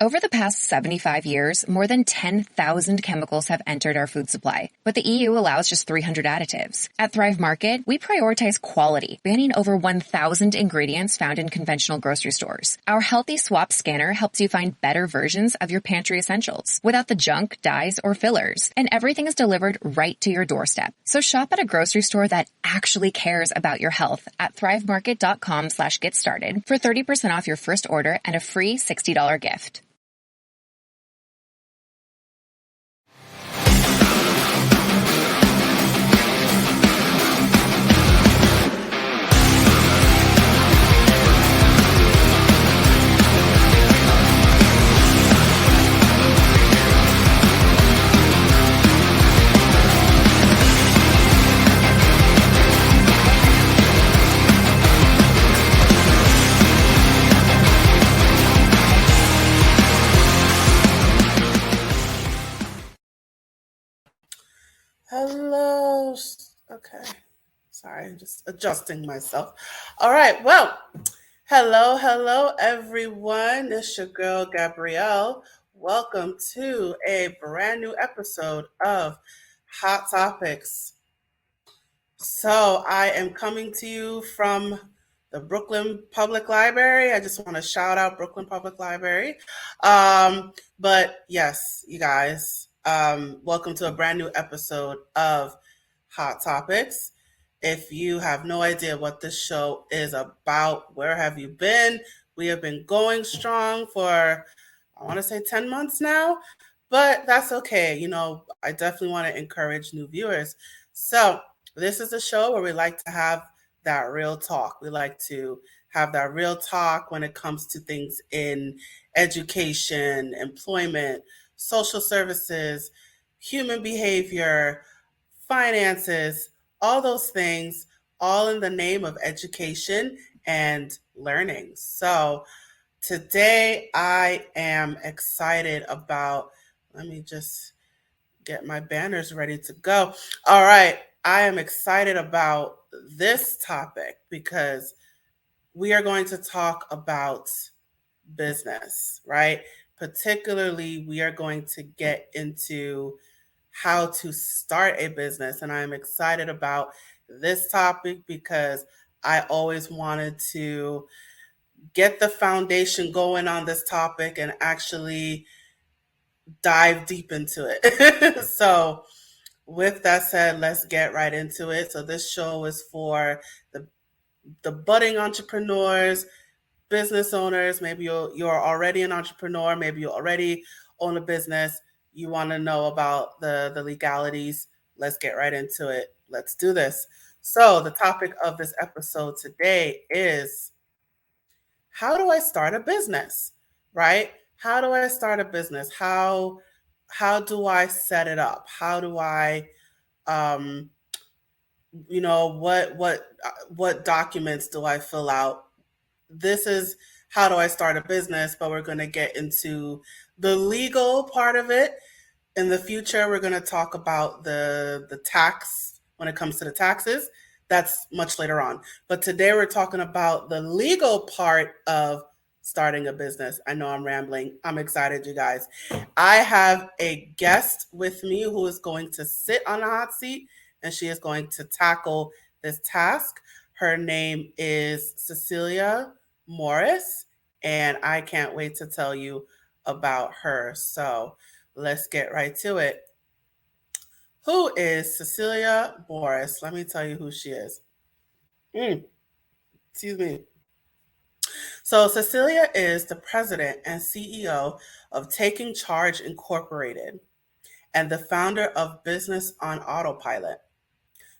Over the past 75 years, more than 10,000 chemicals have entered our food supply, but the EU allows just 300 additives. At Thrive Market, we prioritize quality, banning over 1,000 ingredients found in conventional grocery stores. Our Healthy Swap scanner helps you find better versions of your pantry essentials without the junk, dyes, or fillers, and everything is delivered right to your doorstep. So shop at a grocery store that actually cares about your health at thrivemarket.com/get started for 30% off your first order and a free $60 gift. Hello. Okay. Sorry, I'm just adjusting myself. All right. Well, hello, everyone. It's your girl, Gabrielle. Welcome to a brand new episode of Hot Topics. So, I am coming to you from the Brooklyn Public Library. I just want to shout out Brooklyn Public Library. But yes, you guys, welcome to a brand new episode of Hot Topics. If you have no idea what this show is about, where have you been? We have been going strong for, I want to say 10 months now, but that's okay. I definitely want to encourage new viewers. So, this is a show where we like to have that real talk. We like to have that real talk when it comes to things in education, employment, social services, human behavior, finances, all those things, all in the name of education and learning. So today I am excited about, let me just get my banners ready to go. All right. I am excited about this topic because we are going to talk about business, right? Particularly, we are going to get into how to start a business. And I'm excited about this topic because I always wanted to get the foundation going on this topic and actually dive deep into it. So, with that said, let's get right into it. So, this show is for the budding entrepreneurs, business owners. Maybe you're already an entrepreneur. Maybe you already own a business. You want to know about the legalities. Let's get right into it. Let's do this. So the topic of this episode today is, how do I start a business? Right? How do I start a business? How do I set it up? How do I um, what documents do I fill out? This is how do I start a business, but we're going to get into the legal part of it. In the future, we're going to talk about the tax when it comes to the taxes. That's much later on. But today we're talking about the legal part of starting a business. I know I'm rambling. I'm excited, you guys. I have a guest with me who is going to sit on the hot seat and she is going to tackle this task. Her name is Cecelia Morris, and I can't wait to tell you about her. So let's get right to it. Who is Cecelia Morris? Let me tell you who she is. Excuse me. So, Cecelia is the president and CEO of Taking Charge Incorporated and the founder of Business on Autopilot.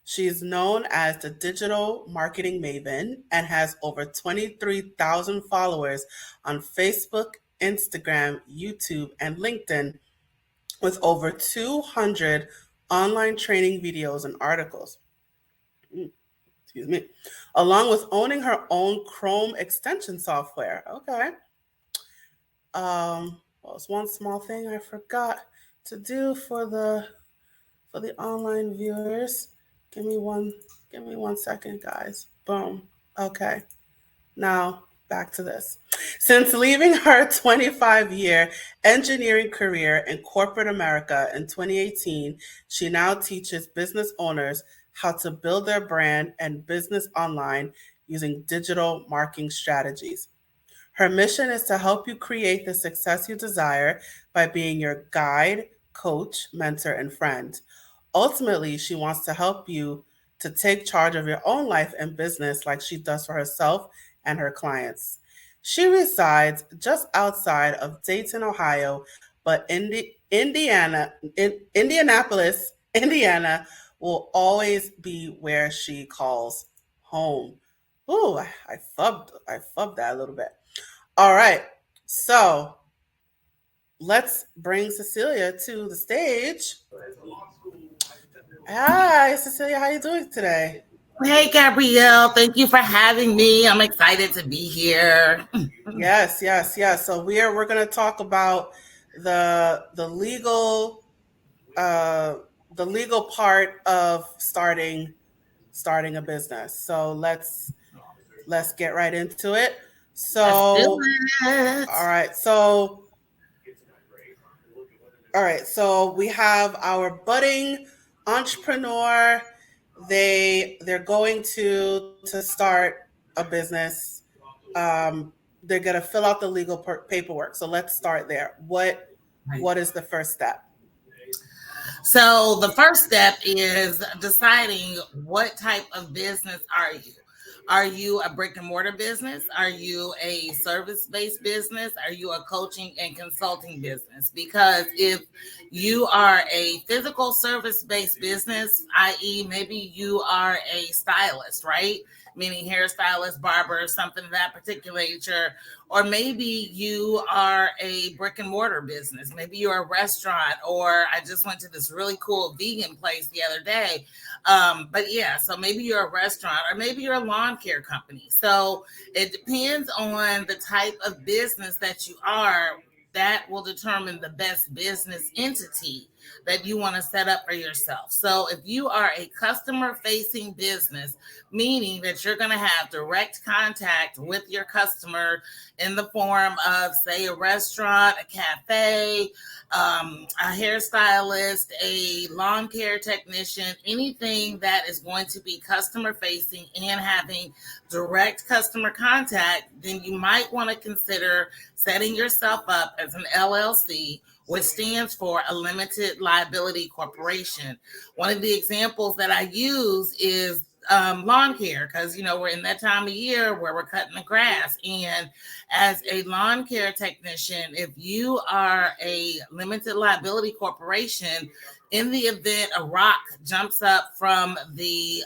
She is known as the digital marketing maven and has over 23,000 followers on Facebook, Instagram, YouTube, and LinkedIn, with over 200 online training videos and articles. Excuse me. Along with owning her own Chrome extension software. Okay. Well, it's one small thing I forgot to do for the online viewers. Give me one second, guys. Boom. Okay. Now back to this. Since leaving her 25-year engineering career in corporate America in 2018, she now teaches business owners how to build their brand and business online using digital marketing strategies. Her mission is to help you create the success you desire by being your guide, coach, mentor, and friend. Ultimately, she wants to help you to take charge of your own life and business like she does for herself and her clients. She resides just outside of Dayton, Ohio, but Indianapolis, Indiana will always be where she calls home. Ooh, I fubbed that a little bit. All right. So let's bring Cecelia to the stage. Hi, Cecelia. How you doing today? Hey, Gabrielle. Thank you for having me. I'm excited to be here. Yes, yes, yes. So we're gonna talk about the legal uh the legal part of starting a business. So let's get right into it. Let's do So it. all right. So we have our budding entrepreneur. They're going to start a business. They're going to fill out the legal paperwork. So let's start there. What is the first step? So, the first step is deciding what type of business are you? Are you a brick and mortar business? Are you a service based business? Are you a coaching and consulting business? Because if you are a physical service based business, i.e., maybe you are a stylist, right? Meaning hairstylist, barber, something of that particular nature. Or maybe you are a brick and mortar business. Maybe you're a restaurant, or I just went to this really cool vegan place the other day. But yeah, so maybe you're a restaurant, or maybe you're a lawn care company. So it depends on the type of business that you are. That will determine the best business entity that you want to set up for yourself. So if you are a customer facing business, meaning that you're going to have direct contact with your customer in the form of, say, a restaurant, a cafe, a hairstylist, a lawn care technician, anything that is going to be customer facing and having direct customer contact, then you might want to consider setting yourself up as an LLC, which stands for a limited liability corporation. One of the examples that I use is lawn care, because we're in that time of year where we're cutting the grass. And as a lawn care technician, if you are a limited liability corporation, in the event a rock jumps up from the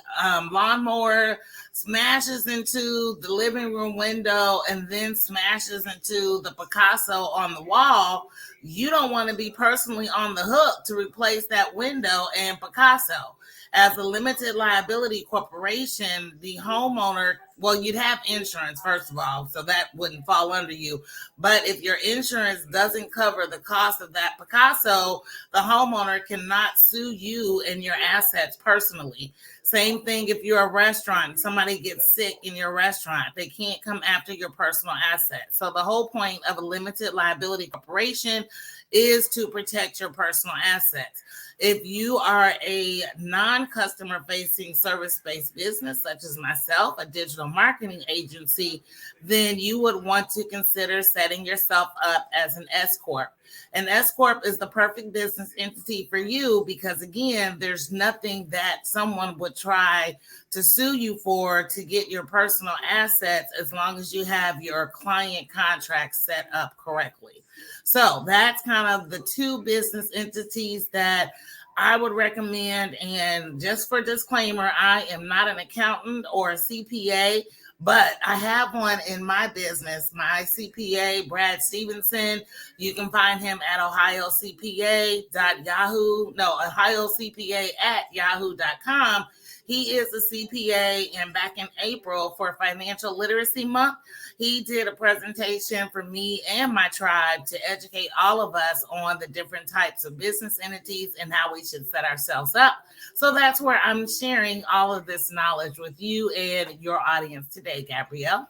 lawnmower, smashes into the living room window, and then smashes into the Picasso on the wall, you don't want to be personally on the hook to replace that window and Picasso. As a limited liability corporation, the homeowner, well, you'd have insurance, first of all, so that wouldn't fall under you. But if your insurance doesn't cover the cost of that Picasso, the homeowner cannot sue you and your assets personally. Same thing if you're a restaurant, somebody gets sick in your restaurant, they can't come after your personal assets. So the whole point of a limited liability corporation is to protect your personal assets. If you are a non-customer facing service-based business, such as myself, a digital marketing agency, then you would want to consider setting yourself up as an S Corp. An S Corp is the perfect business entity for you because, again, there's nothing that someone would try to sue you for to get your personal assets as long as you have your client contract set up correctly. So that's kind of the two business entities that I would recommend. And just for disclaimer, I am not an accountant or a CPA, but I have one in my business, my CPA, Brad Stevenson. You can find him at ohiocpa@yahoo.com. He is a CPA, and back in April for Financial Literacy Month, he did a presentation for me and my tribe to educate all of us on the different types of business entities and how we should set ourselves up. So that's where I'm sharing all of this knowledge with you and your audience today, Gabrielle.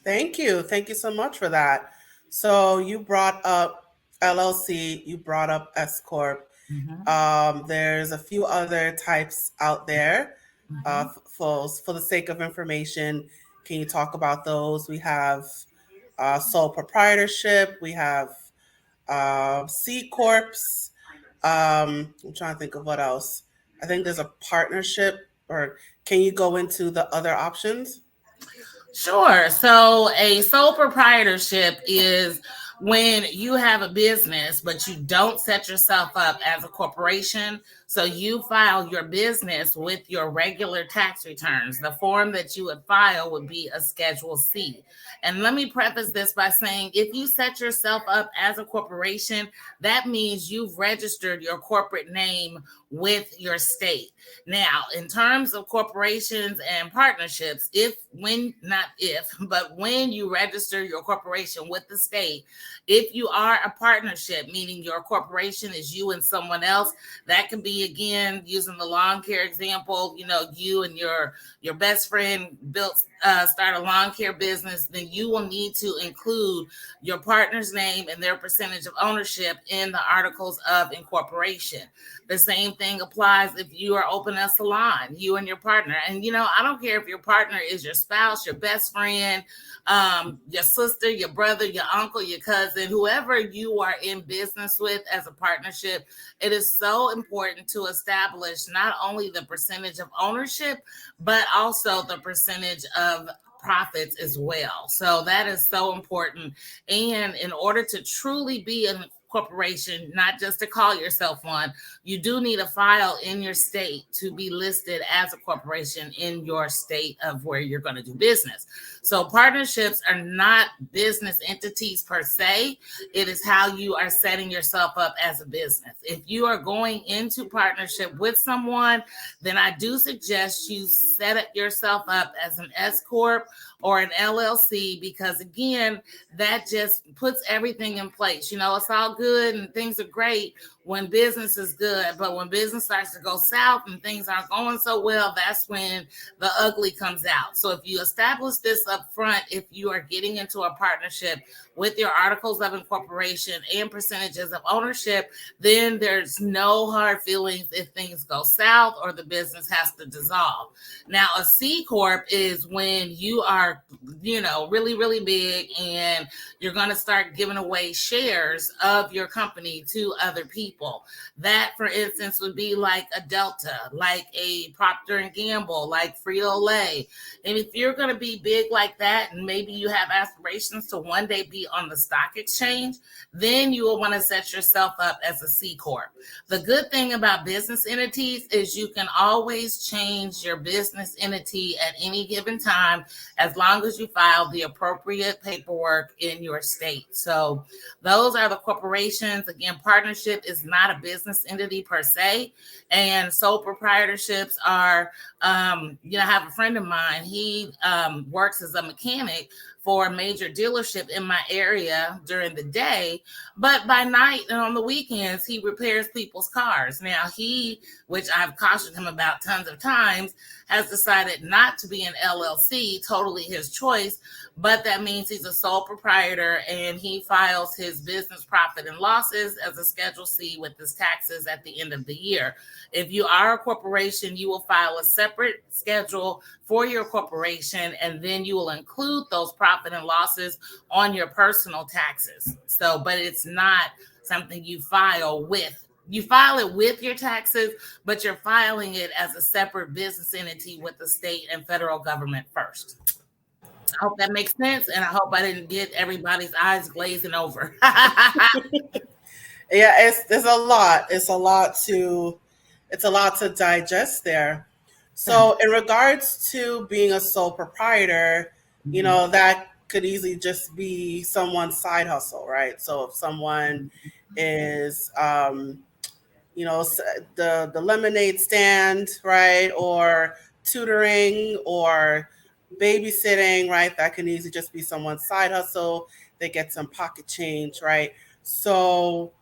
Thank you. Thank you so much for that. So you brought up LLC, you brought up S Corp. Mhm, There's a few other types out there. mhm. For the sake of information, can you talk about those? We have sole proprietorship. We have C corps. I'm trying to think of what else. I think there's a partnership. Or can you go into the other options? Sure. So a sole proprietorship is when you have a business, but you don't set yourself up as a corporation. So you file your business with your regular tax returns. The form that you would file would be a Schedule C. And let me preface this by saying if you set yourself up as a corporation, that means you've registered your corporate name with your state. Now, in terms of corporations and partnerships, not if, but when you register your corporation with the state, if you are a partnership, meaning your corporation is you and someone else, that can be, again, using the lawn care example, you and your best friend start a lawn care business, then you will need to include your partner's name and their percentage of ownership in the articles of incorporation. The same thing applies if you are opening a salon, you and your partner. And, I don't care if your partner is your spouse, your best friend, your sister, your brother, your uncle, your cousin, whoever you are in business with as a partnership. It is so important to establish not only the percentage of ownership, but also the percentage of profits as well. So that is so important. And in order to truly be a corporation, not just to call yourself one, you do need a file in your state to be listed as a corporation in your state of where you're going to do business. So partnerships are not business entities per se. It is how you are setting yourself up as a business. If you are going into partnership with someone, then I do suggest you set yourself up as an S Corp or an LLC, because again, that just puts everything in place. It's all good and things are great when business is good, but when business starts to go south and things aren't going so well, that's when the ugly comes out. So if you establish this up front, if you are getting into a partnership with your articles of incorporation and percentages of ownership, then there's no hard feelings if things go south or the business has to dissolve. Now, a C Corp is when you are, really, really big and you're going to start giving away shares of your company to other people. That, for instance, would be like a Delta, like a Procter and Gamble, like Frito-Lay. And if you're going to be big like that, and maybe you have aspirations to one day be on the stock exchange, then you will want to set yourself up as a C Corp. The good thing about business entities is you can always change your business entity at any given time, as long as you file the appropriate paperwork in your state. So those are the corporations. Again, partnership is not a business entity per se. And sole proprietorships are, I have a friend of mine. He works as a mechanic for a major dealership in my area during the day, but by night and on the weekends, he repairs people's cars. Now, which I've cautioned him about tons of times, has decided not to be an LLC, totally his choice, but that means he's a sole proprietor and he files his business profit and losses as a Schedule C with his taxes at the end of the year. If you are a corporation, you will file a separate schedule for your corporation, and then you will include those profit and losses on your personal taxes. So, but it's not something you file with. You file it with your taxes, but you're filing it as a separate business entity with the state and federal government first. I hope that makes sense, and I hope I didn't get everybody's eyes glazing over. Yeah, it's a lot. It's a lot to digest there. So in regards to being a sole proprietor, that could easily just be someone's side hustle, right? So if someone is the lemonade stand, right, or tutoring or babysitting, right, that can easily just be someone's side hustle. They get some pocket change, right? So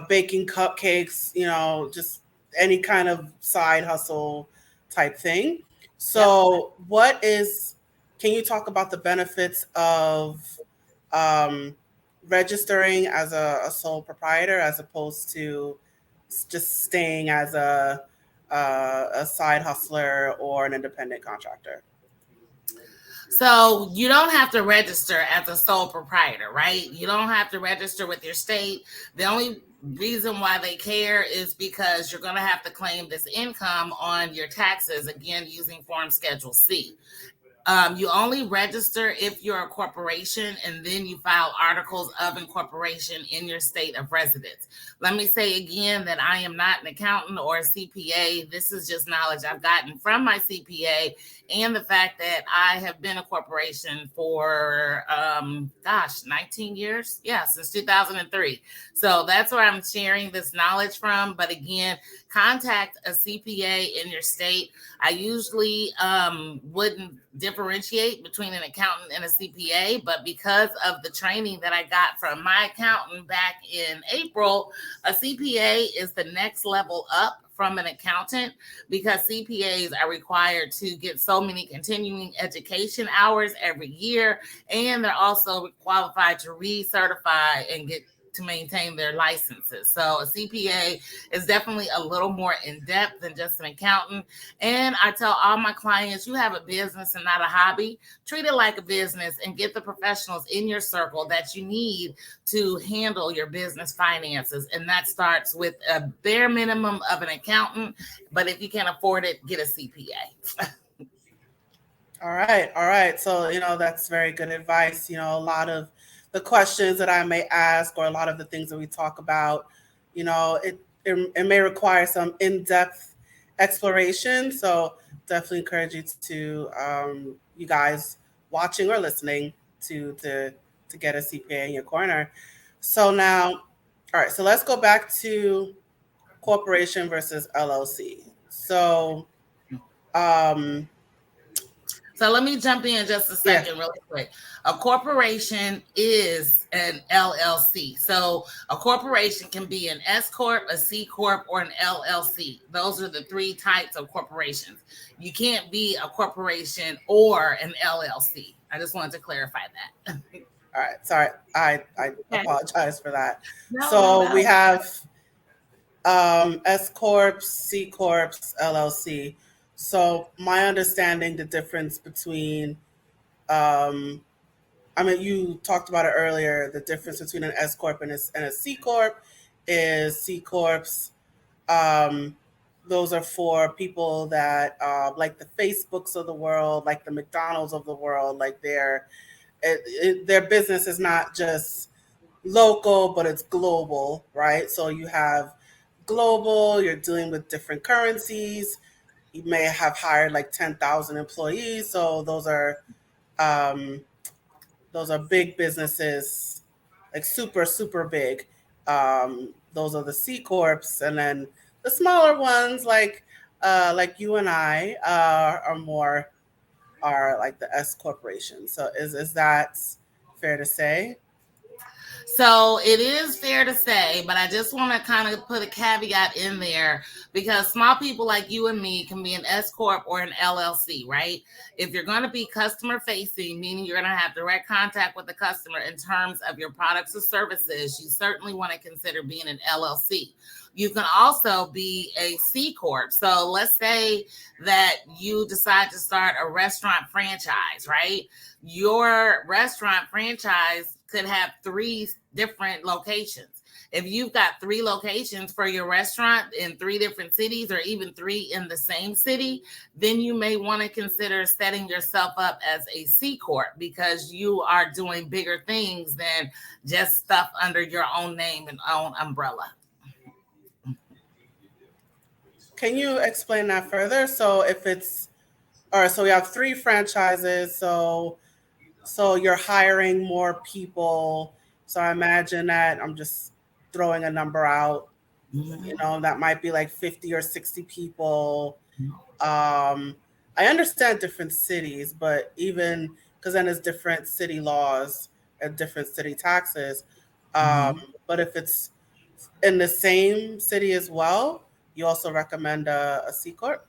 baking cupcakes, just any kind of side hustle type thing. Yep. So what is can you talk about the benefits of um, registering as a sole proprietor as opposed to just staying as a side hustler or an independent contractor? So you don't have to register as a sole proprietor, right? You don't have to register with your state. The only reason why they care is because you're going to have to claim this income on your taxes, again, using Form Schedule C. You only register if you're a corporation, and then you file articles of incorporation in your state of residence. Let me say again that I am not an accountant or a CPA. This is just knowledge I've gotten from my CPA and the fact that I have been a corporation for, 19 years. Yeah, since 2003. So that's where I'm sharing this knowledge from. But again, contact a CPA in your state. I usually wouldn't differentiate between an accountant and a CPA, but because of the training that I got from my accountant back in April, a CPA is the next level up from an accountant, because CPAs are required to get so many continuing education hours every year, and they're also qualified to recertify and get to maintain their licenses. So a CPA is definitely a little more in depth than just an accountant. And I tell all my clients, you have a business and not a hobby. Treat it like a business and get the professionals in your circle that you need to handle your business finances. And that starts with a bare minimum of an accountant. But if you can't afford it, get a CPA. All right, all right. So, that's very good advice. A lot of the questions that I may ask, or a lot of the things that we talk about, it may require some in-depth exploration. So, definitely encourage you guys watching or listening to get a CPA in your corner. So now, all right. So let's go back to corporation versus LLC. So, um, So let me jump in just a second, really quick. A corporation is an LLC. So a corporation can be an S Corp, a C Corp, or an LLC. Those are the three types of corporations. You can't be a corporation or an LLC. I just wanted to clarify that. All right. Sorry. I apologize for that. No, So we have S Corps, C Corps, LLC. So my understanding, the difference between, you talked about it earlier. The difference between an S Corp and a C Corp is C Corps. Um, those are for people that like the Facebooks of the world, like the McDonald's of the world. Like their business is not just local, but it's global, right? So you have global. You're dealing with different currencies. You may have hired like 10,000 employees. So um, those are big businesses, like super, super big. Those are the C corps, and then the smaller ones, like you and I, are like the S corporation. So is that fair to say? So it is fair to say, but I just want to kind of put a caveat in there, because small people like you and me can be an S Corp or an LLC, right? If you're going to be customer facing, meaning you're going to have direct contact with the customer in terms of your products or services, you certainly want to consider being an LLC. You can also be a C Corp. So let's say that you decide to start a restaurant franchise, right? Your restaurant franchise could have 3 different locations. If you've got 3 locations for your restaurant in 3 different cities, or even 3 in the same city, then you may want to consider setting yourself up as a C Corp, because you are doing bigger things than just stuff under your own name and own umbrella. Can you explain that further? So so we have 3 franchises. So you're hiring more people. So I imagine that, I'm just throwing a number out, that might be like 50 or 60 people. I understand different cities, but even because then there's different city laws and different city taxes. But if it's in the same city as well, you also recommend a C Corp?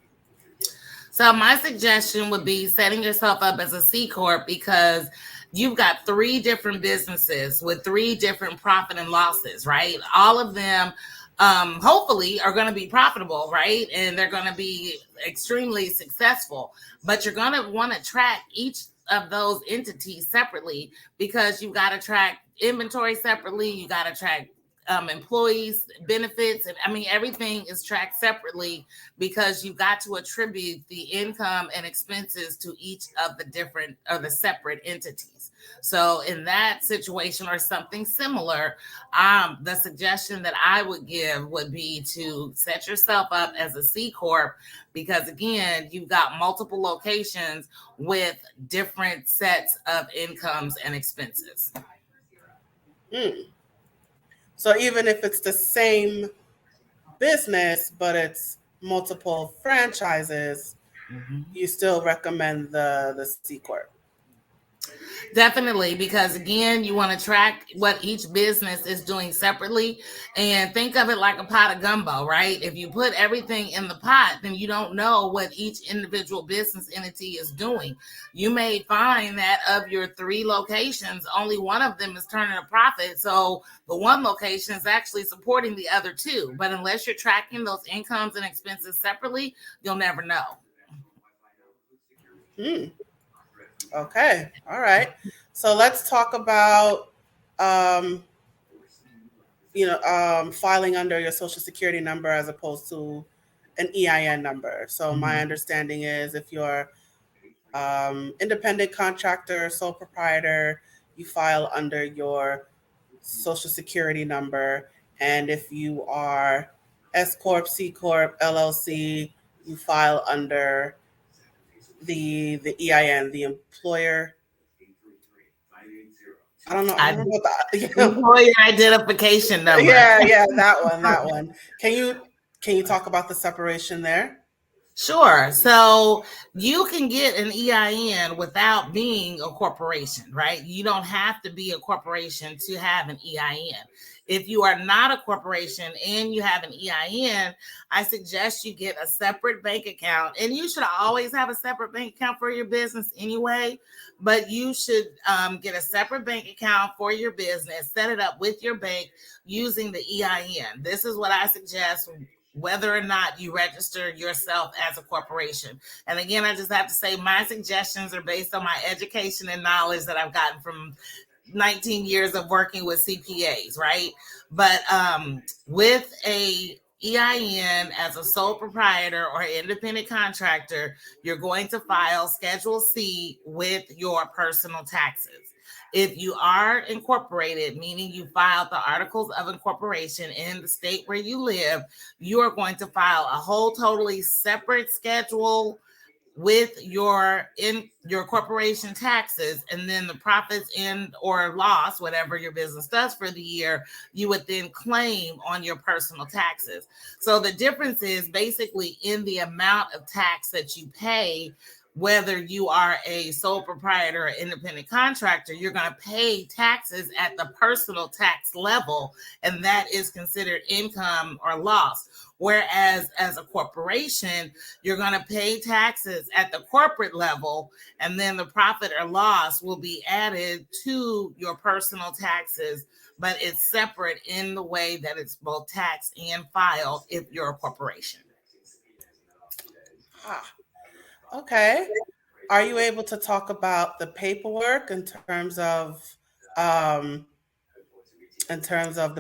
So my suggestion would be setting yourself up as a C Corp, because you've got 3 different businesses with 3 different profit and losses, right? All of them hopefully are going to be profitable, right? And they're going to be extremely successful, but you're going to want to track each of those entities separately, because you've got to track inventory separately. You got to track employees benefits, and I mean everything is tracked separately, because you've got to attribute the income and expenses to each of the different or the separate entities. So in that situation or something similar, the suggestion that I would give would be to set yourself up as a C Corp, because again, you've got multiple locations with different sets of incomes and expenses. So even if it's the same business, but it's multiple franchises, you still recommend the C Corp? Definitely, because again, you want to track what each business is doing separately, and think of it like a pot of gumbo, right? If you put everything in the pot, then you don't know what each individual business entity is doing. You may find that of your 3 locations, only one of them is turning a profit. So the one location is actually supporting the other 2. But unless you're tracking those incomes and expenses separately, you'll never know. Okay. All right. So let's talk about, filing under your social security number as opposed to an EIN number. So my understanding is if you're independent contractor, sole proprietor, you file under your social security number. And if you are S Corp, C Corp, LLC, you file under the EIN, the employer. I don't know what employer identification number. Yeah, that one. Can you talk about the separation there? Sure. So you can get an EIN without being a corporation, right? You don't have to be a corporation to have an EIN. If you are not a corporation and you have an EIN, I suggest you get a separate bank account. And you should always have a separate bank account for your business anyway, but you should get a separate bank account for your business, set it up with your bank using the EIN. This is what I suggest, whether or not you register yourself as a corporation. And again, I just have to say my suggestions are based on my education and knowledge that I've gotten from 19 years of working with CPAs, right? But with a EIN as a sole proprietor or independent contractor, you're going to file Schedule C with your personal taxes. If you are incorporated, meaning you filed the articles of incorporation in the state where you live, you are going to file a whole totally separate schedule with your corporation taxes, and then the profits and or loss, whatever your business does for the year, you would then claim on your personal taxes. So the difference is basically in the amount of tax that you pay. Whether you are a sole proprietor or independent contractor, you're going to pay taxes at the personal tax level, and that is considered income or loss. Whereas as a corporation, you're going to pay taxes at the corporate level, and then the profit or loss will be added to your personal taxes, but it's separate in the way that it's both taxed and filed if you're a corporation. Okay. Are you able to talk about the paperwork in terms of the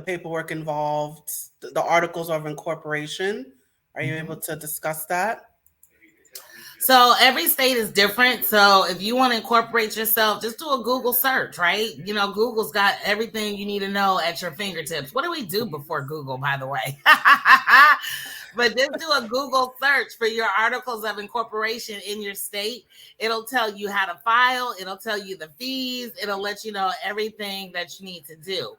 paperwork involved, the articles of incorporation? Are you able to discuss that? So every state is different. So if you want to incorporate yourself, just do a Google search, right? You know, Google's got everything you need to know at your fingertips. What do we do before Google, by the way? But just do a Google search for your articles of incorporation in your state. It'll tell you how to file. It'll tell you the fees. It'll let you know everything that you need to do.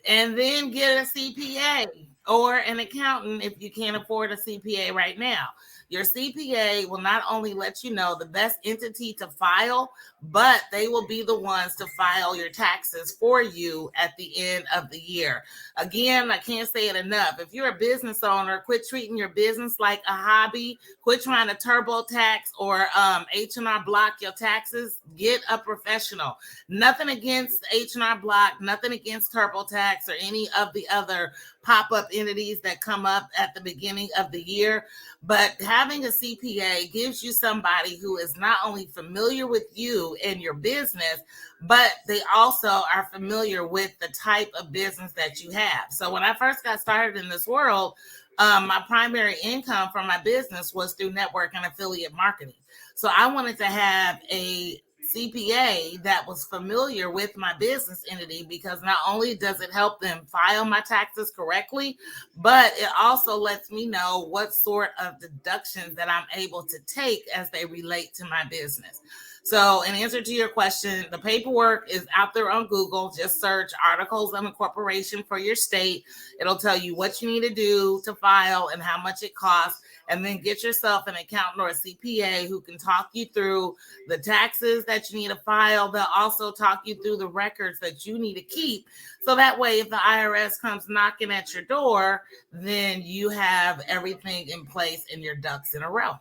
And then get a CPA. or an accountant if you can't afford a CPA right now. Your CPA will not only let you know the best entity to file, but they will be the ones to file your taxes for you at the end of the year. Again, I can't say it enough. If you're a business owner, quit treating your business like a hobby. Quit trying to TurboTax or H&R Block your taxes. Get a professional. Nothing against H&R Block, nothing against TurboTax or any of the other pop-up entities that come up at the beginning of the year. But having a CPA gives you somebody who is not only familiar with you and your business, but they also are familiar with the type of business that you have. So when I first got started in this world, my primary income from my business was through network and affiliate marketing. So I wanted to have a CPA that was familiar with my business entity, because not only does it help them file my taxes correctly, but it also lets me know what sort of deductions that I'm able to take as they relate to my business. So in answer to your question, the paperwork is out there on Google. Just search articles of incorporation for your state. It'll tell you what you need to do to file and how much it costs. And then get yourself an accountant or a CPA who can talk you through the taxes that you need to file. They'll also talk you through the records that you need to keep. So that way, if the IRS comes knocking at your door, then you have everything in place and your ducks in a row.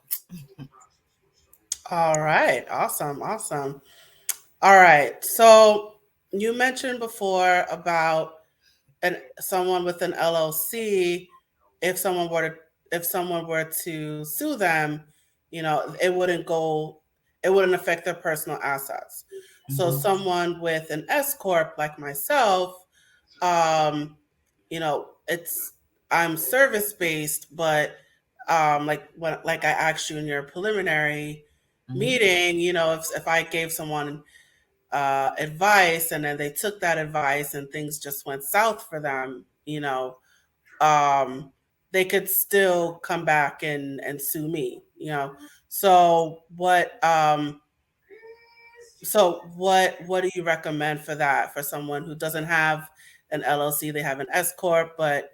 All right. Awesome. Awesome. All right. So you mentioned before about someone with an LLC, if someone were to sue them, it wouldn't affect their personal assets. So someone with an S corp like myself, um, it's I'm service based, but like I asked you in your preliminary meeting, if I gave someone advice and then they took that advice and things just went south for them, um, they could still come back and sue me. So what do you recommend for that, for someone who doesn't have an LLC, they have an S corp, but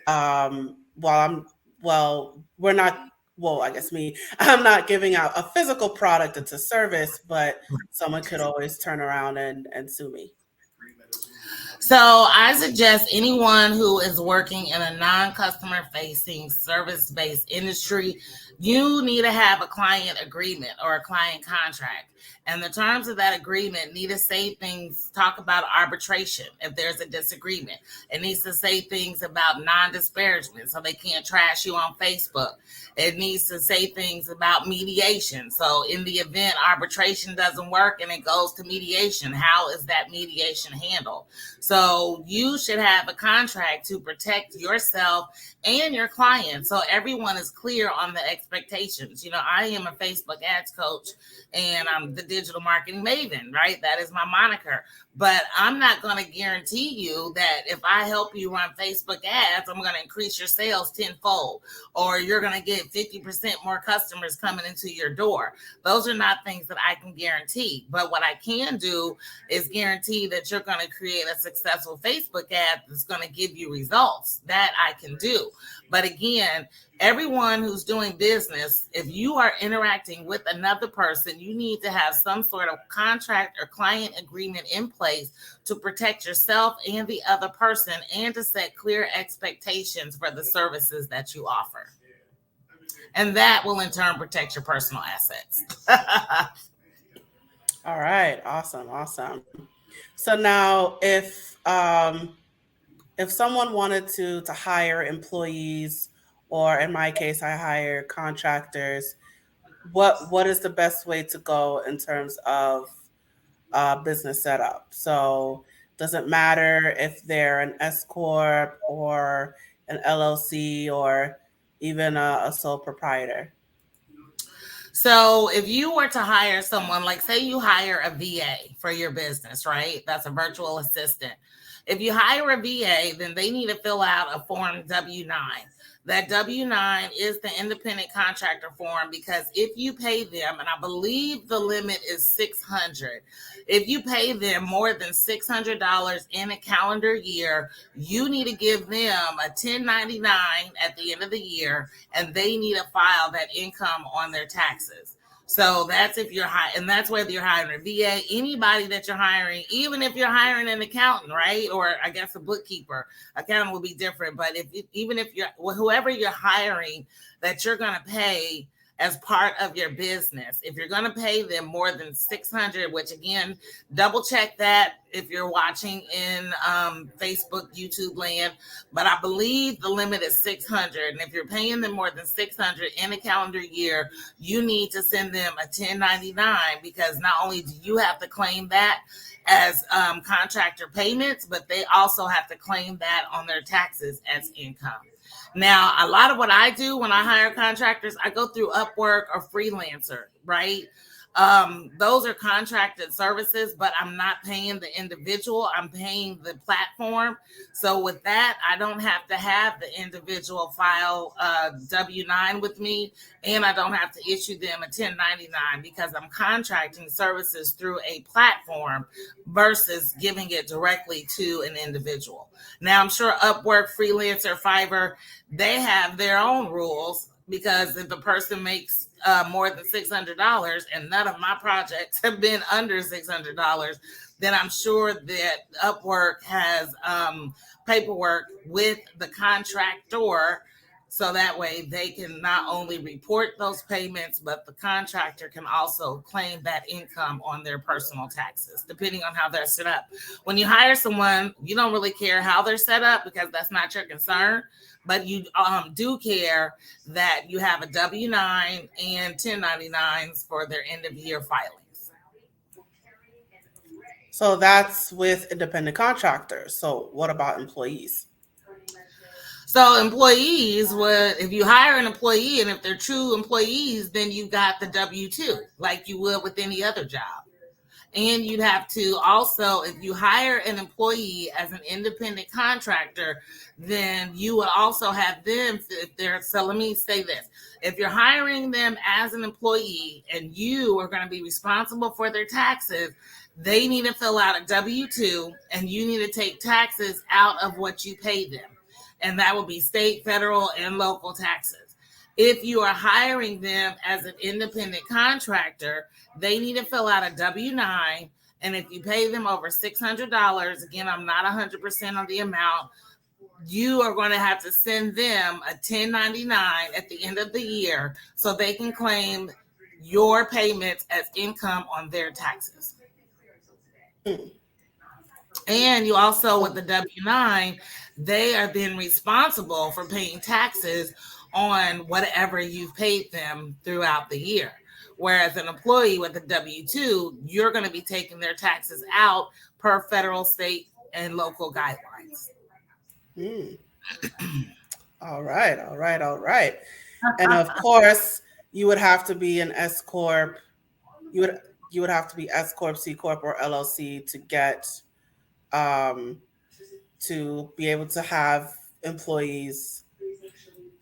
while I'm well, we're not well, I guess me, I'm not giving out a physical product, it's a service, but someone could always turn around and sue me. So I suggest anyone who is working in a non-customer facing service-based industry, you need to have a client agreement or a client contract. And the terms of that agreement need to say things, talk about arbitration if there's a disagreement. It needs to say things about non-disparagement, so they can't trash you on Facebook. It needs to say things about mediation. So in the event arbitration doesn't work and it goes to mediation, how is that mediation handled? So you should have a contract to protect yourself and your client, so everyone is clear on the expectations. I am a Facebook ads coach and I'm the digital marketing maven, right? That is my moniker. But I'm not going to guarantee you that if I help you run Facebook ads, I'm going to increase your sales tenfold, or you're going to get 50% more customers coming into your door. Those are not things that I can guarantee. But what I can do is guarantee that you're going to create a successful Facebook ad that's going to give you results. That I can do. But again, everyone who's doing business, if you are interacting with another person, you need to have some sort of contract or client agreement in place to protect yourself and the other person, and to set clear expectations for the services that you offer. And that will in turn protect your personal assets. All right, awesome, awesome. So now if someone wanted to hire employees, or in my case, I hire contractors, what is the best way to go in terms of business setup? So does it matter if they're an S corp or an LLC or even a sole proprietor? So if you were to hire someone, like say you hire a VA for your business, right? That's a virtual assistant. If you hire a VA, then they need to fill out a form W-9. That W-9 is the independent contractor form, because if you pay them, and I believe the limit is $600, if you pay them more than $600 in a calendar year, you need to give them a 1099 at the end of the year, and they need to file that income on their taxes. So that's if you're hiring, and that's whether you're hiring a VA, anybody that you're hiring, even if you're hiring an accountant, right? Or I guess a bookkeeper. Accountant will be different, but even if you're whoever you're hiring that you're going to pay as part of your business, if you're going to pay them more than $600, which again, double check that if you're watching in Facebook, YouTube land, but I believe the limit is $600. And if you're paying them more than $600 in a calendar year, you need to send them a 1099, because not only do you have to claim that as contractor payments, but they also have to claim that on their taxes as income. Now, a lot of what I do when I hire contractors, I go through Upwork or Freelancer, right? Those are contracted services, but I'm not paying the individual. I'm paying the platform. So with that, I don't have to have the individual file W-9 with me, and I don't have to issue them a 1099, because I'm contracting services through a platform versus giving it directly to an individual. Now, I'm sure Upwork, Freelancer, Fiverr, they have their own rules, because if the person makes more than $600, and none of my projects have been under $600, then I'm sure that Upwork has paperwork with the contractor, so that way they can not only report those payments, but the contractor can also claim that income on their personal taxes, depending on how they're set up. When you hire someone, you don't really care how they're set up, because that's not your concern. But you do care that you have a W-9 and 1099s for their end of year filings. So that's with independent contractors. So what about employees? So employees would, if you hire an employee and if they're true employees, then you got the W-2 like you would with any other job. And you'd have to also, if you hire an employee as an independent contractor, then you would also have them, if they're, so let me say this. If you're hiring them as an employee and you are going to be responsible for their taxes, they need to fill out a W-2, and you need to take taxes out of what you pay them. And that will be state, federal, and local taxes. If you are hiring them as an independent contractor, they need to fill out a W-9. And if you pay them over $600, again, I'm not 100% on the amount, you are going to have to send them a 1099 at the end of the year, so they can claim your payments as income on their taxes. And you also, with the W-9, they are then responsible for paying taxes on whatever you've paid them throughout the year. Whereas an employee with a W-2, you're going to be taking their taxes out per federal, state, and local guidelines. All right. And of course, you would have to be an S corp. You would have to be S corp, C corp, or LLC to get to be able to have employees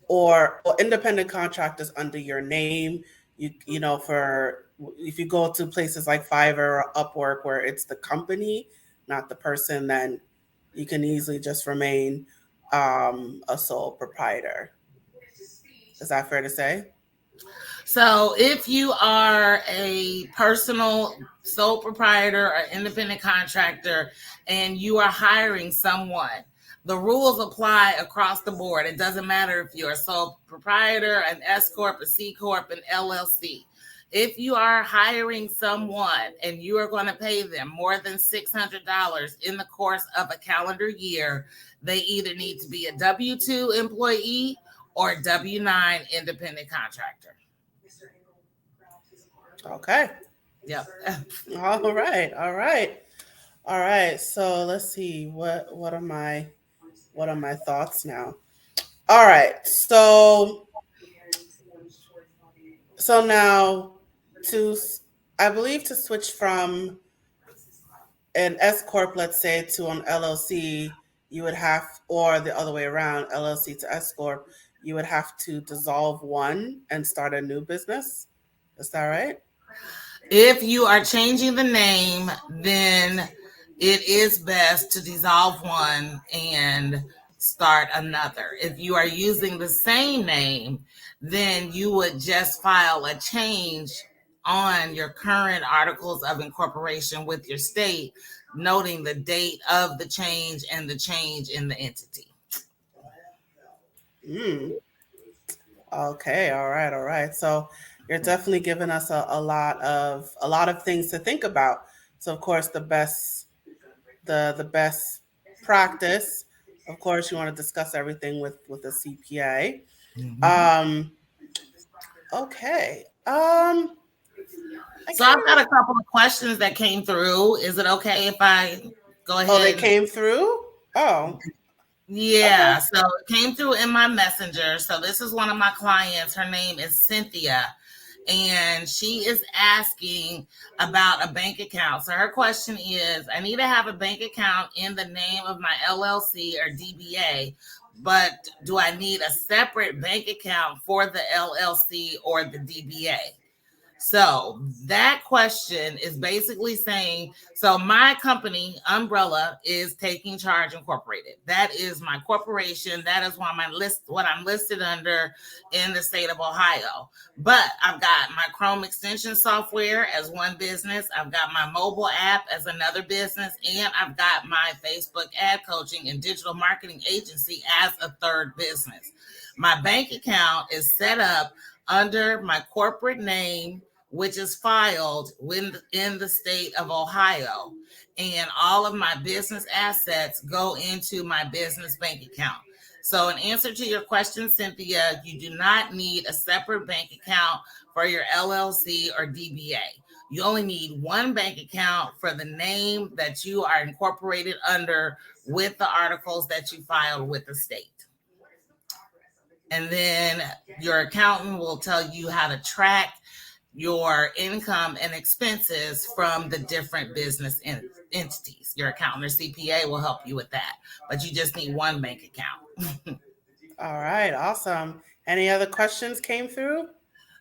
or independent contractors under your name. You know, for if you go to places like Fiverr or Upwork where it's the company, not the person, then you can easily just remain a sole proprietor. Is that fair to say? So if you are a personal sole proprietor or independent contractor and you are hiring someone, the rules apply across the board. It doesn't matter if you're a sole proprietor, an S corp, a C corp, an LLC. If you are hiring someone and you are going to pay them more than $600 in the course of a calendar year, they either need to be a W-2 employee or a W-9 independent contractor. Okay. Yep. All right. So let's see. What are my thoughts now? All right. So now I believe to switch from an S corp, let's say, to an LLC, you would have, or the other way around, LLC to S corp, you would have to dissolve one and start a new business. Is that right? If you are changing the name, then it is best to dissolve one and start another. If you are using the same name, then you would just file a change on your current articles of incorporation with your state, noting the date of the change and the change in the entity. Mm. Okay, all right, all right. So you're definitely giving us a lot of things to think about. So of course the best practice, of course you want to discuss everything with a CPA. Mhm. Um okay. I So I've got can't. a couple of questions that came through. Is it okay if I go Oh, they ahead? came through? Oh, okay. Yeah, so it came through in my messenger. So this is one of my clients. Her name is Cynthia, and she is asking about a bank account. So her question is, I need to have a bank account in the name of my LLC or DBA, but do I need a separate bank account for the LLC or the DBA? So that question is basically saying, so my company, Umbrella, is Taking Charge Incorporated. That is my corporation. That is what I'm listed under in the state of Ohio. But I've got my Chrome extension software as one business. I've got my mobile app as another business. And I've got my Facebook ad coaching and digital marketing agency as a third business. My bank account is set up under my corporate name, which is filed in the state of Ohio. And all of my business assets go into my business bank account. So, in answer to your question, Cynthia, you do not need a separate bank account for your LLC or DBA. You only need one bank account for the name that you are incorporated under with the articles that you filed with the state. And then your accountant will tell you how to track your income and expenses from the different business entities. Your accountant or CPA will help you with that, but you just need one bank account. All right, awesome. Any other questions came through?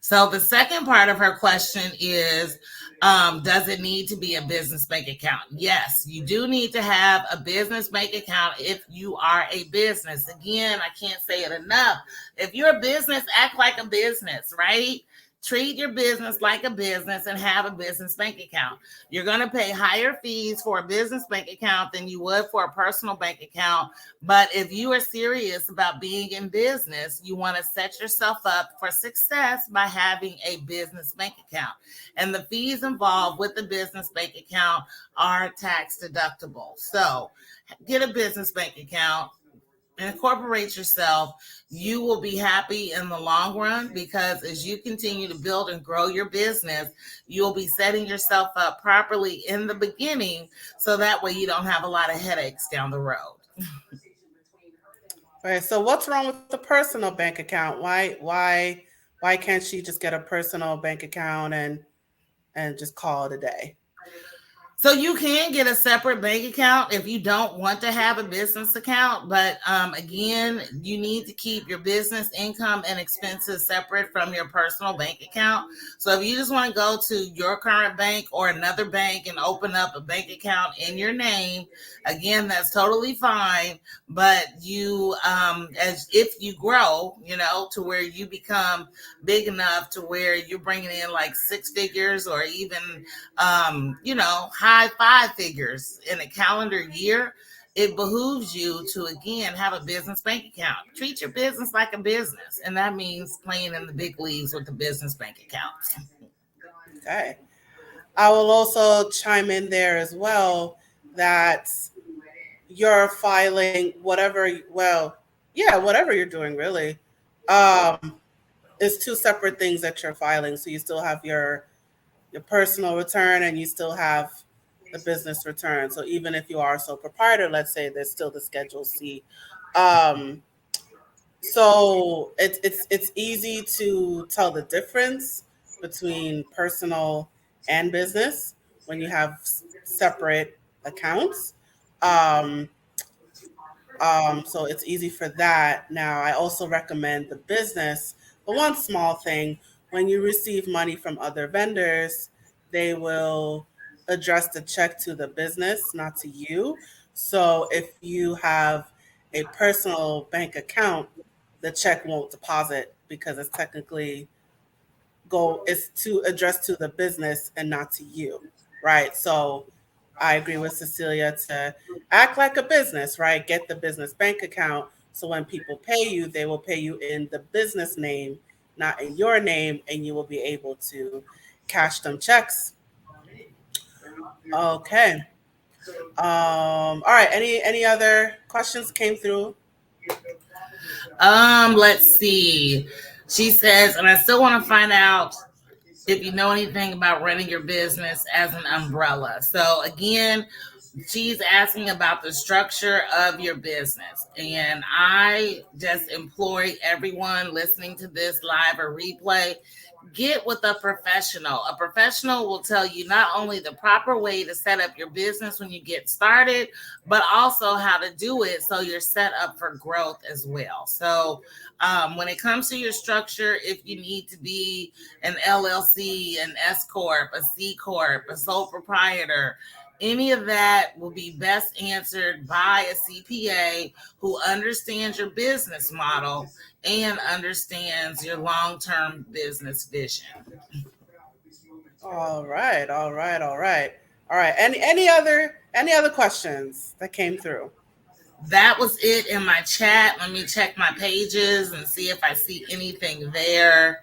So the second part of her question is, does it need to be a business bank account? Yes, you do need to have a business bank account if you are a business. Again, I can't say it enough. If you're a business, act like a business, right? Treat your business like a business and have a business bank account. You're going to pay higher fees for a business bank account than you would for a personal bank account. But if you are serious about being in business, you want to set yourself up for success by having a business bank account. And the fees involved with the business bank account are tax deductible. So get a business bank account. Incorporate yourself. You will be happy in the long run because as you continue to build and grow your business, you'll be setting yourself up properly in the beginning so that way you don't have a lot of headaches down the road. All right, so what's wrong with the personal bank account? Why can't she just get a personal bank account and just call it a day? So you can get a separate bank account if you don't want to have a business account. But again, you need to keep your business income and expenses separate from your personal bank account. So if you just want to go to your current bank or another bank and open up a bank account in your name, again, that's totally fine. But you, as if you grow, to where you become big enough to where you're bringing in like six figures or even, high five figures in a calendar year, it behooves you to, again, have a business bank account. Treat your business like a business. And that means playing in the big leagues with the business bank account. Okay. I will also chime in there as well that you're filing whatever you're doing really. It's two separate things that you're filing. So you still have your personal return and you still have the business return. So even if you are a sole proprietor, let's say there's still the Schedule C. Um, so it's easy to tell the difference between personal and business when you have separate accounts. Um, So it's easy for that. Now, I also recommend the business. But one small thing, when you receive money from other vendors, they will address the check to the business, not to you. So if you have a personal bank account, the check won't deposit because it's technically is to address to the business and not to you, right? So I agree with Cecelia to act like a business, right? Get the business bank account so when people pay you, they will pay you in the business name, not in your name, and you will be able to cash them checks. Okay. All right. Any other questions came through? Let's see. She says, and I still want to find out if you know anything about running your business as an umbrella. So again, she's asking about the structure of your business. And I just implore everyone listening to this live or replay, get with a professional. A professional will tell you not only the proper way to set up your business when you get started, but also how to do it so you're set up for growth as well. So when it comes to your structure, if you need to be an LLC, an S Corp, a C Corp, a sole proprietor, any of that will be best answered by a CPA who understands your business model and understands your long-term business vision. All right, all right, all right, all right. Any other questions that came through? That was it in my chat. Let me check my pages and see if I see anything there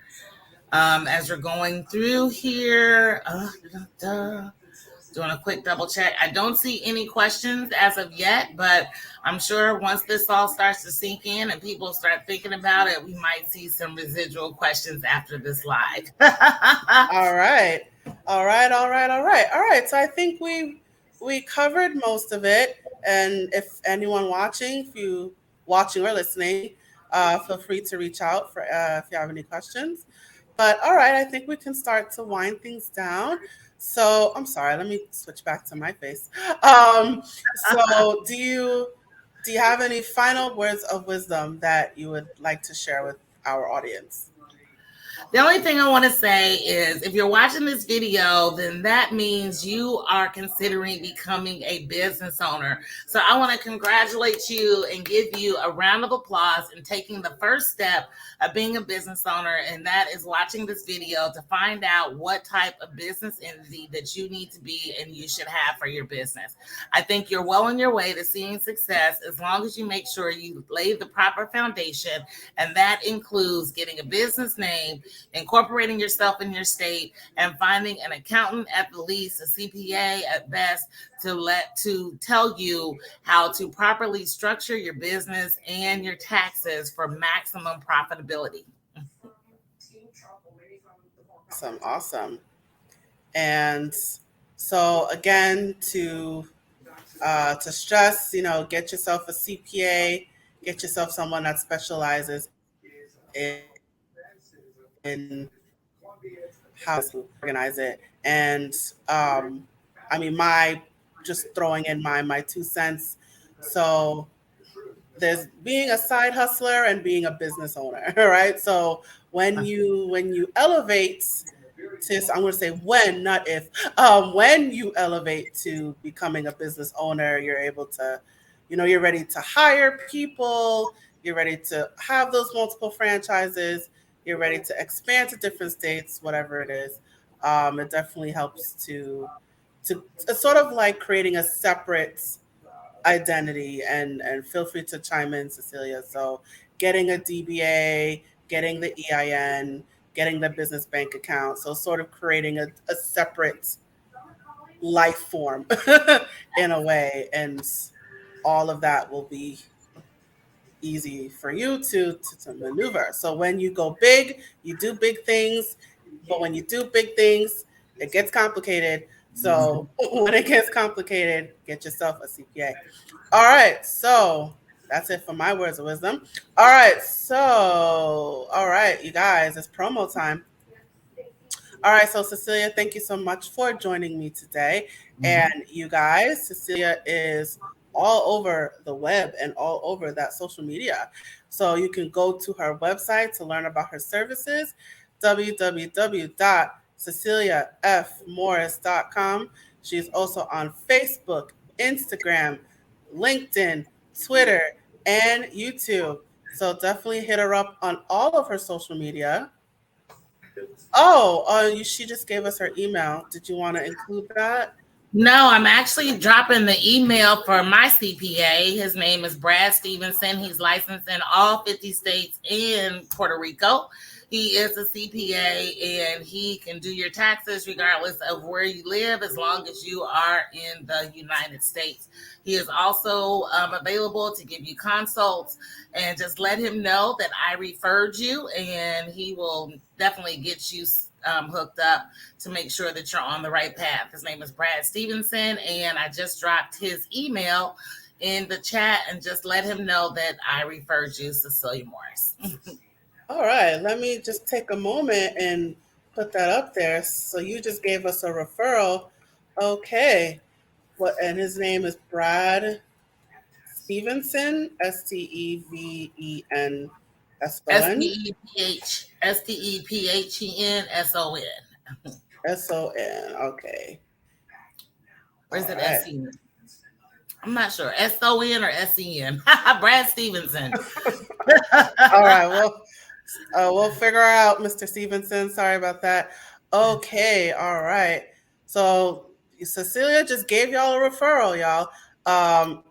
as we're going through here. Doing a quick double check. I don't see any questions as of yet, but I'm sure once this all starts to sink in and people start thinking about it, we might see some residual questions after this live. All right. All right, all right, all right. All right. So I think we covered most of it. And if anyone watching, if you watching or listening, feel free to reach out for if you have any questions. But all right, I think we can start to wind things down. So I'm sorry, let me switch back to my face. So do you have any final words of wisdom that you would like to share with our audience? The only thing I want to say is if you're watching this video, then that means you are considering becoming a business owner. So I want to congratulate you and give you a round of applause in taking the first step of being a business owner. And that is watching this video to find out what type of business entity that you need to be and you should have for your business. I think you're well on your way to seeing success as long as you make sure you lay the proper foundation. And that includes getting a business name, incorporating yourself in your state, and finding an accountant at the least, a CPA at best, to tell you how to properly structure your business and your taxes for maximum profitability. Awesome, awesome. And so again, to stress, get yourself a CPA, get yourself someone that specializes in how to organize it. And I mean, my just throwing in my 2 cents. So there's being a side hustler and being a business owner, right? So when you elevate to, I'm going to say when, not if, when you elevate to becoming a business owner, you're able to, you're ready to hire people, you're ready to have those multiple franchises, you're ready to expand to different states, whatever it is. It definitely helps to it's sort of like creating a separate identity, and feel free to chime in, Cecelia. So getting a DBA, getting the EIN, getting the business bank account. So sort of creating a separate life form in a way. And all of that will be easy for you to maneuver. So when you go big, you do big things, but when you do big things, it gets complicated. So when it gets complicated, get yourself a CPA. All right, so that's it for my words of wisdom. All right, you guys, it's promo time. All right, so Cecelia, thank you so much for joining me today. And you guys, Cecelia is all over the web and all over that social media. So you can go to her website to learn about her services, www.ceciliafmorris.com. She's also on Facebook, Instagram, LinkedIn, Twitter, and YouTube. So definitely hit her up on all of her social media. She just gave us her email. Did you want to include that? No, I'm actually dropping the email for my CPA. His name is Brad Stevenson. He's licensed in all 50 states and Puerto Rico. He is a CPA and he can do your taxes regardless of where you live as long as you are in the United States. He is also available to give you consults, and just let him know that I referred you and he will definitely get you hooked up to make sure that you're on the right path. His name is Brad Stevenson, and I just dropped his email in the chat, and just let him know that I referred you, Cecelia Morris. All right, let me just take a moment and put that up there. So you just gave us a referral. Okay. And his name is Brad Stevenson, Stevensonson. Stephenson. Son. Okay. Or is All it right. S-E-N? I'm not sure. S-O-N or S-E-N? Brad Stevenson. All right. Well, we'll figure out, Mr. Stevenson. Sorry about that. Okay. All right. So Cecelia just gave y'all a referral, y'all.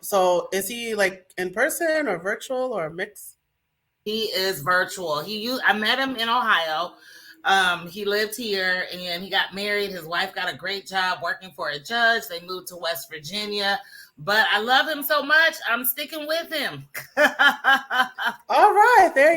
So is he like in person or virtual or a mix? He is virtual. I met him in Ohio. He lived here and he got married. His wife got a great job working for a judge. They moved to West Virginia, but I love him so much, I'm sticking with him. All right, there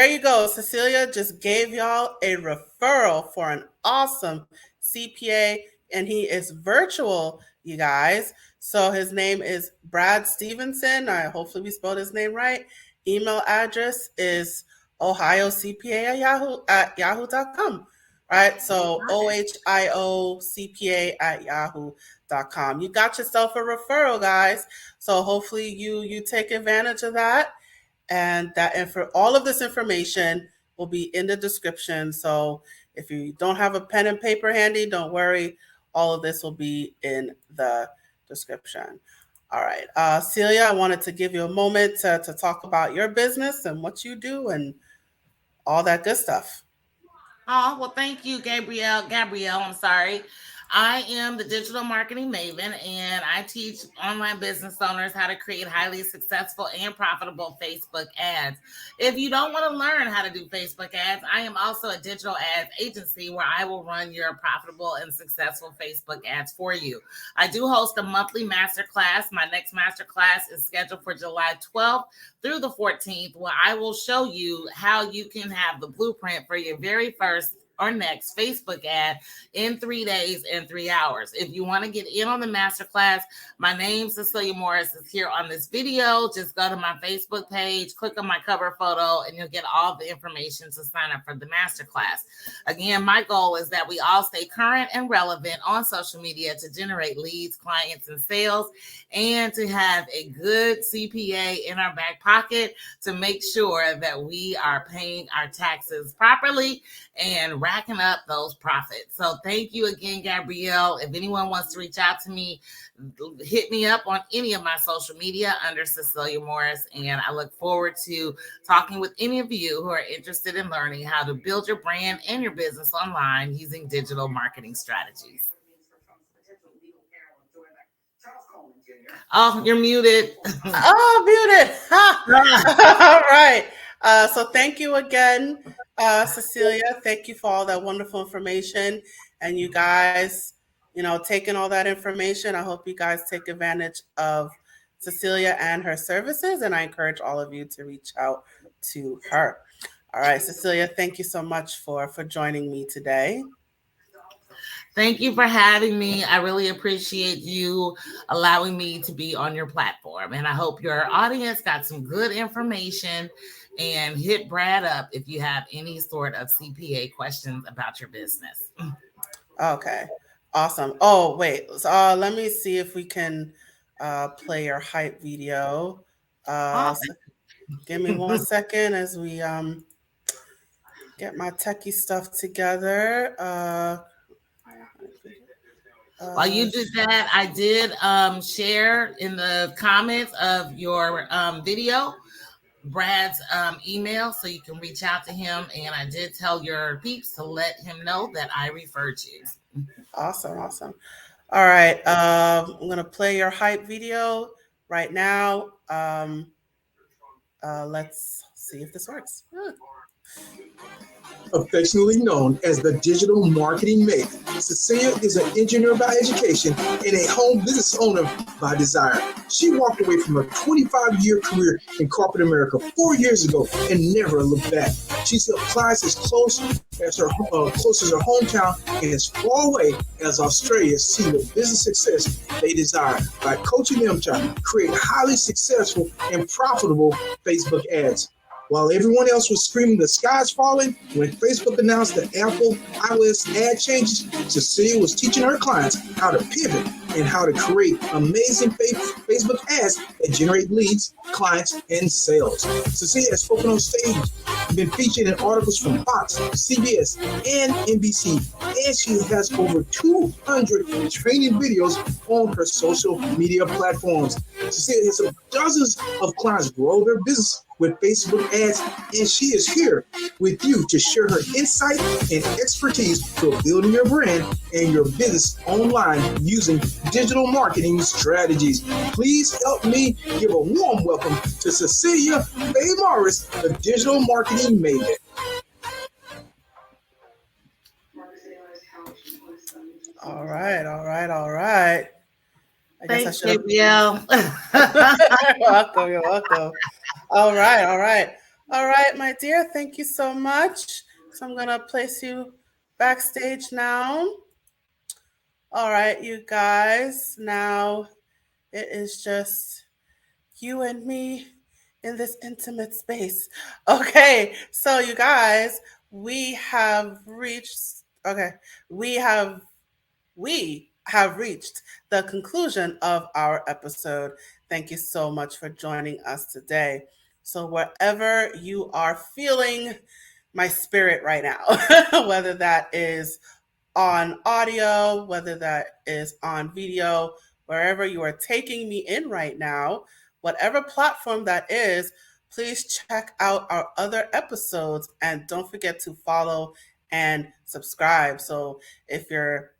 you go. Cecelia just gave y'all a referral for an awesome CPA, and he is virtual, you guys. So his name is Brad Stevenson. Hopefully we spelled his name right. Email address is ohiocpa@yahoo.com. Right? So ohiocpa@yahoo.com. You got yourself a referral, guys. So hopefully you take advantage of that. And for all of this information will be in the description. So if you don't have a pen and paper handy, don't worry. All of this will be in the description. All right. Celia, I wanted to give you a moment to talk about your business and what you do and all that good stuff. Oh, well, thank you, Gabrielle, I'm sorry. I am the digital marketing maven, and I teach online business owners how to create highly successful and profitable Facebook ads. If you don't want to learn how to do Facebook ads, I am also a digital ads agency where I will run your profitable and successful Facebook ads for you. I do host a monthly masterclass. My next masterclass is scheduled for July 12th through the 14th, where I will show you how you can have the blueprint for your very first or next Facebook ad in 3 days and 3 hours. If you want to get in on the masterclass, my name, Cecelia Morris, is here on this video. Just go to my Facebook page, click on my cover photo, and you'll get all the information to sign up for the masterclass. Again, my goal is that we all stay current and relevant on social media to generate leads, clients, and sales, and to have a good CPA in our back pocket to make sure that we are paying our taxes properly and racking up those profits. So thank you again, Gabrielle. If anyone wants to reach out to me, hit me up on any of my social media under Cecelia Morris. And I look forward to talking with any of you who are interested in learning how to build your brand and your business online using digital marketing strategies. Oh, you're muted. Muted. All right. So thank you again, Cecelia. Thank you for all that wonderful information. And you guys, taking all that information, I hope you guys take advantage of Cecelia and her services. And I encourage all of you to reach out to her. All right, Cecelia, thank you so much for joining me today. Thank you for having me. I really appreciate you allowing me to be on your platform. And I hope your audience got some good information, and hit Brad up if you have any sort of CPA questions about your business. Okay, awesome. Oh, wait. So, let me see if we can play your hype video. Awesome. So give me 1 second as we get my techie stuff together. While you did that, I did share in the comments of your video Brad's email, so you can reach out to him. And I did tell your peeps to let him know that I referred you. Awesome. All right. I'm going to play your hype video right now. Let's see if this works. Affectionately known as the digital marketing maven, Cecelia is an engineer by education and a home business owner by desire. She walked away from a 25-year career in corporate America 4 years ago and never looked back. She's helped clients as close as her hometown and as far away as Australia see the business success they desire by coaching them to create highly successful and profitable Facebook ads. While everyone else was screaming the sky's falling, when Facebook announced the Apple iOS ad changes, Cecelia was teaching her clients how to pivot and how to create amazing Facebook ads that generate leads, clients, and sales. Cecelia has spoken on stage, been featured in articles from Fox, CBS, and NBC, and she has over 200 training videos on her social media platforms. Cecelia has helped dozens of clients grow their business with Facebook ads, and she is here with you to share her insight and expertise for building your brand and your business online using digital marketing strategies. Please help me give a warm welcome to Cecelia Morris, the digital marketing maven. All right. Thanks, Gabrielle. You're welcome. All right, my dear. Thank you so much. So I'm going to place you backstage now. All right, you guys. Now it is just you and me in this intimate space. Okay, so you guys, we have reached the conclusion of our episode. Thank you so much for joining us today. So wherever you are feeling my spirit right now, whether that is on audio, whether that is on video, wherever you are taking me in right now, whatever platform that is, please check out our other episodes and don't forget to follow and subscribe. So if you're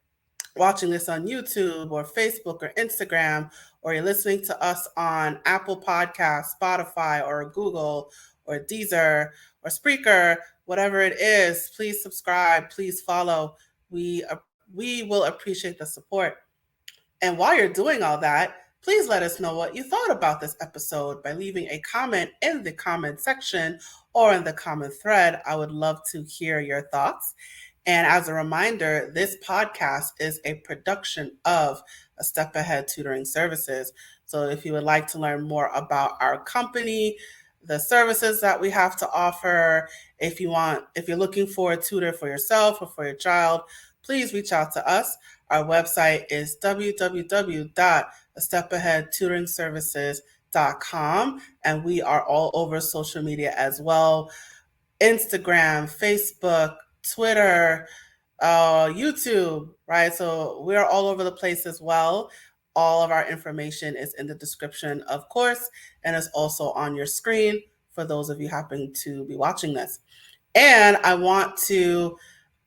watching this on YouTube or Facebook or Instagram, or you're listening to us on Apple Podcasts, Spotify, or Google, or Deezer, or Spreaker, whatever it is, please subscribe, please follow. We will appreciate the support. And while you're doing all that, please let us know what you thought about this episode by leaving a comment in the comment section or in the comment thread. I would love to hear your thoughts. And as a reminder, this podcast is a production of A Step Ahead Tutoring Services. So if you would like to learn more about our company, the services that we have to offer, if you're looking for a tutor for yourself or for your child, please reach out to us. Our website is www.astepaheadtutoringservices.com, and we are all over social media as well. Instagram, Facebook, Twitter, YouTube, right? So we're all over the place as well. All of our information is in the description, of course, and is also on your screen for those of you happen to be watching this. And I want to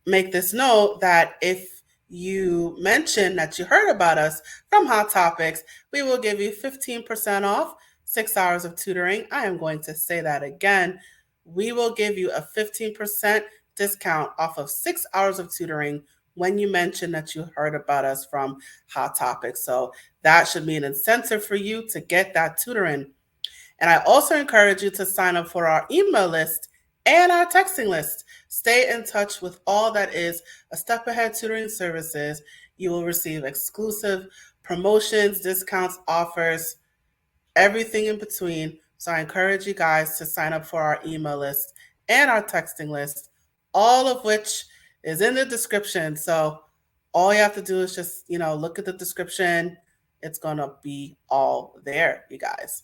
make this note that if you mention that you heard about us from Hot Topics, we will give you 15% off 6 hours of tutoring. I am going to say that again. We will give you a 15% discount off of 6 hours of tutoring when you mention that you heard about us from Hot Topics. So that should be an incentive for you to get that tutoring. And I also encourage you to sign up for our email list and our texting list. Stay in touch with all that is A Step Ahead Tutoring Services. You will receive exclusive promotions, discounts, offers, everything in between. So I encourage you guys to sign up for our email list and our texting list, all of which is in the description. So all you have to do is just, look at the description. It's going to be all there, you guys.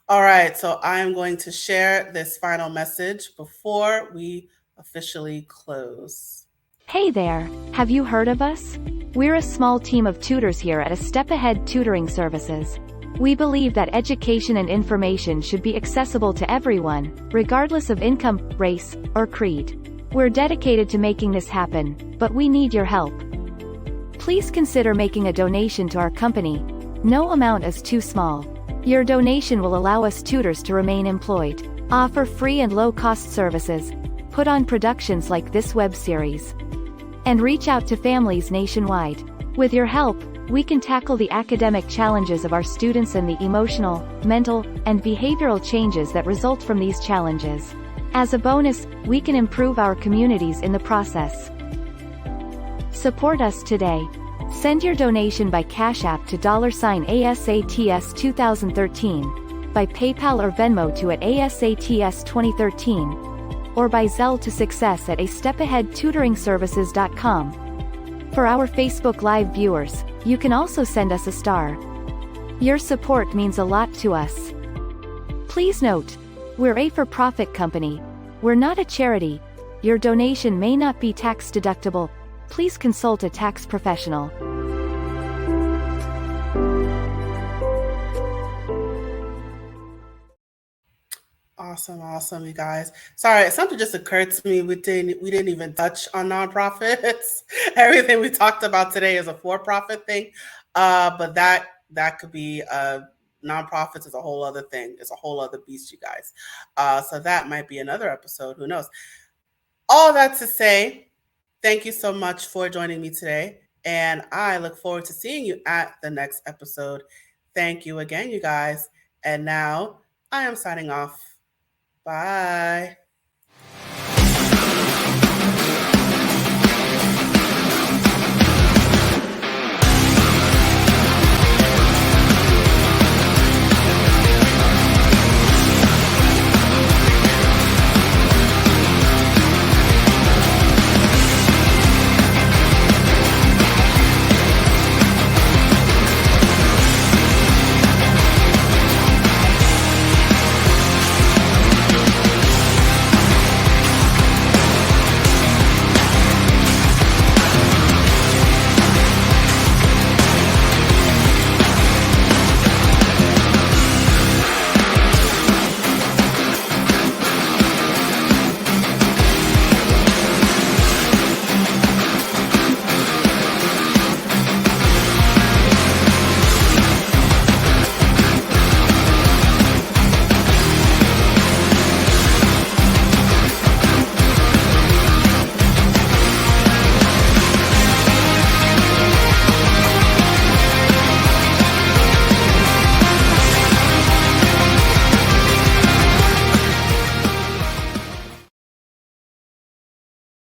All right, so I am going to share this final message before we officially close. Hey there, have you heard of us? We're a small team of tutors here at A Step Ahead Tutoring Services. We believe that education and information should be accessible to everyone, regardless of income, race, or creed. We're dedicated to making this happen, but we need your help. Please consider making a donation to our company. No amount is too small. Your donation will allow us tutors to remain employed, offer free and low-cost services, put on productions like this web series, and reach out to families nationwide. With your help, we can tackle the academic challenges of our students and the emotional, mental, and behavioral changes that result from these challenges. As a bonus, we can improve our communities in the process. Support us today. Send your donation by Cash App to $ASATS2013, by PayPal or Venmo to @ASATS2013, or by Zelle to success@astepaheadtutoringservices.com. For our Facebook Live viewers, you can also send us a star. Your support means a lot to us. Please note, we're a for-profit company. We're not a charity. Your donation may not be tax deductible. Please consult a tax professional. Awesome, you guys. Sorry, something just occurred to me. We didn't even touch on nonprofits. Everything we talked about today is a for-profit thing, but that could be nonprofits is a whole other thing. It's a whole other beast, you guys. So that might be another episode. Who knows? All that to say, thank you so much for joining me today, and I look forward to seeing you at the next episode. Thank you again, you guys. And now I am signing off. Bye.